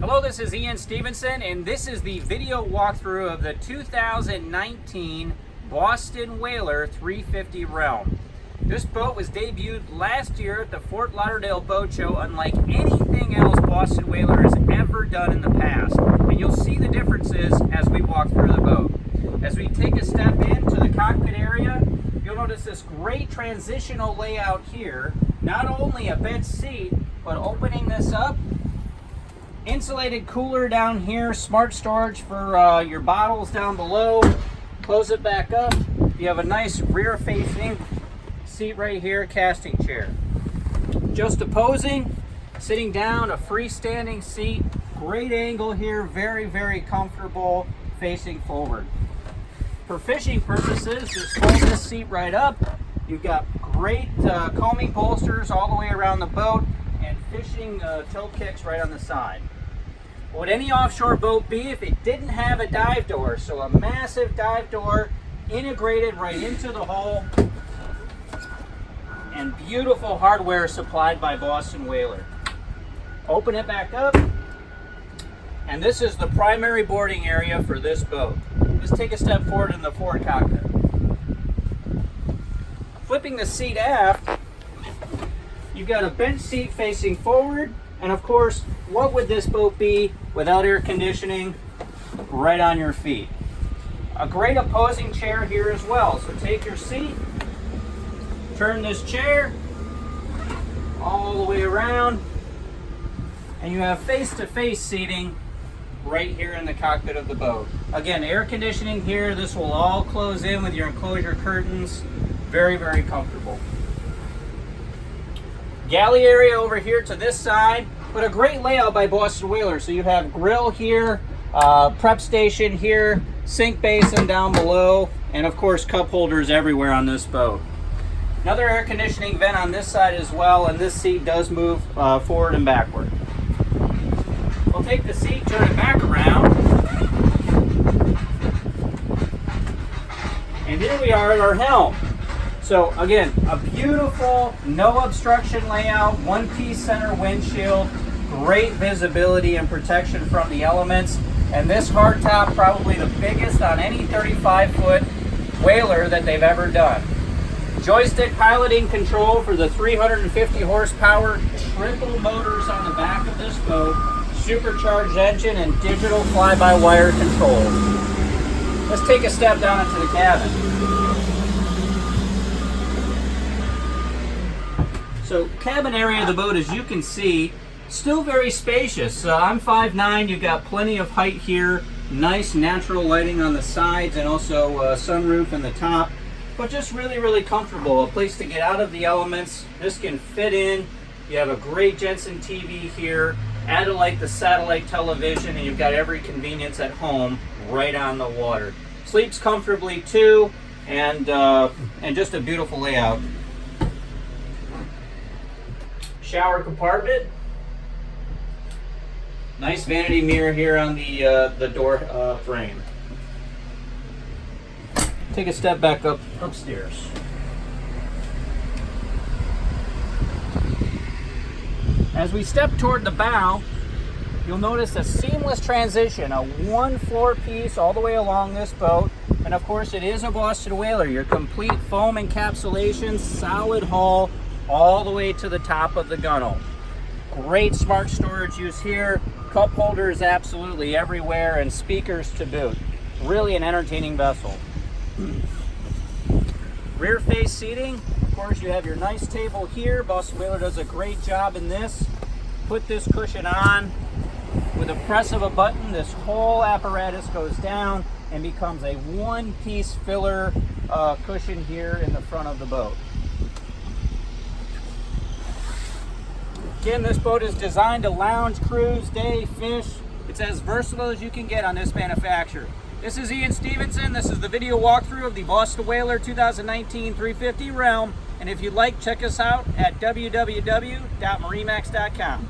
Hello, this is Ian Stevenson, and this is the video walkthrough of the 2019 Boston Whaler 350 Realm. This boat was debuted last year at the Fort Lauderdale Boat Show, unlike anything else Boston Whaler has ever done in the past. And you'll see the differences as we walk through the boat. As we take a step into the cockpit area, you'll notice this great transitional layout here. Not only a bench seat, but opening this up, insulated cooler down here, smart storage for your bottles down below. Close it back up. You have a nice rear facing seat right here, casting chair. Just opposing, sitting down, a freestanding seat. Great angle here, very, very comfortable facing forward. For fishing purposes, just fold this seat right up. You've got great combing bolsters all the way around the boat and fishing tilt kicks right on the side. What would any offshore boat be if it didn't have a dive door? So a massive dive door integrated right into the hull, and beautiful hardware supplied by Boston Whaler. Open it back up, and this is the primary boarding area for this boat. Let's take a step forward in the forward cockpit. Flipping the seat aft, you've got a bench seat facing forward, and of course, what would this boat be without air conditioning right on your feet? A great opposing chair here as well. So take your seat, turn this chair all the way around, and you have face-to-face seating right here in the cockpit of the boat. Again, air conditioning here. This will all close in with your enclosure curtains. Very, very comfortable. Galley area over here to this side, but a great layout by Boston Whaler. So you have grill here, prep station here, sink basin down below, and of course cup holders everywhere on this boat. Another air conditioning vent on this side as well, and this seat does move forward and backward. We'll take the seat, turn it back around, and here we are at our helm. So again, a beautiful, no obstruction layout, one-piece center windshield, great visibility and protection from the elements, and this hardtop probably the biggest on any 35-foot whaler that they've ever done. Joystick piloting control for the 350 horsepower triple motors on the back of this boat, supercharged engine, and digital fly-by-wire controls. Let's take a step down into the cabin. So cabin area of the boat, as you can see, still very spacious. I'm 5'9", you've got plenty of height here, nice natural lighting on the sides, and also sunroof in the top, but just really, really comfortable. A place to get out of the elements. This can fit in. You have a great Jensen TV here, add like the satellite television, and you've got every convenience at home right on the water. Sleeps comfortably too, and just a beautiful layout. Shower compartment. Nice vanity mirror here on the door frame. Take a step back upstairs. As we step toward the bow, you'll notice a seamless transition, a one-floor piece all the way along this boat. And of course, it is a Boston Whaler. Your complete foam encapsulation, solid hull, all the way to the top of the gunnel. Great smart storage use here. Cup holders absolutely everywhere, and speakers to boot. Really an entertaining vessel. Rear face seating. Of course, you have your nice table here. Boston Whaler does a great job in this. Put this cushion on. With a press of a button, this whole apparatus goes down and becomes a one-piece filler cushion here in the front of the boat. Again, this boat is designed to lounge, cruise, day, fish. It's as versatile as you can get on this manufacturer. This is Ian Stevenson. This is the video walkthrough of the Boston Whaler 2019 350 Realm. And if you'd like, check us out at www.marinemax.com.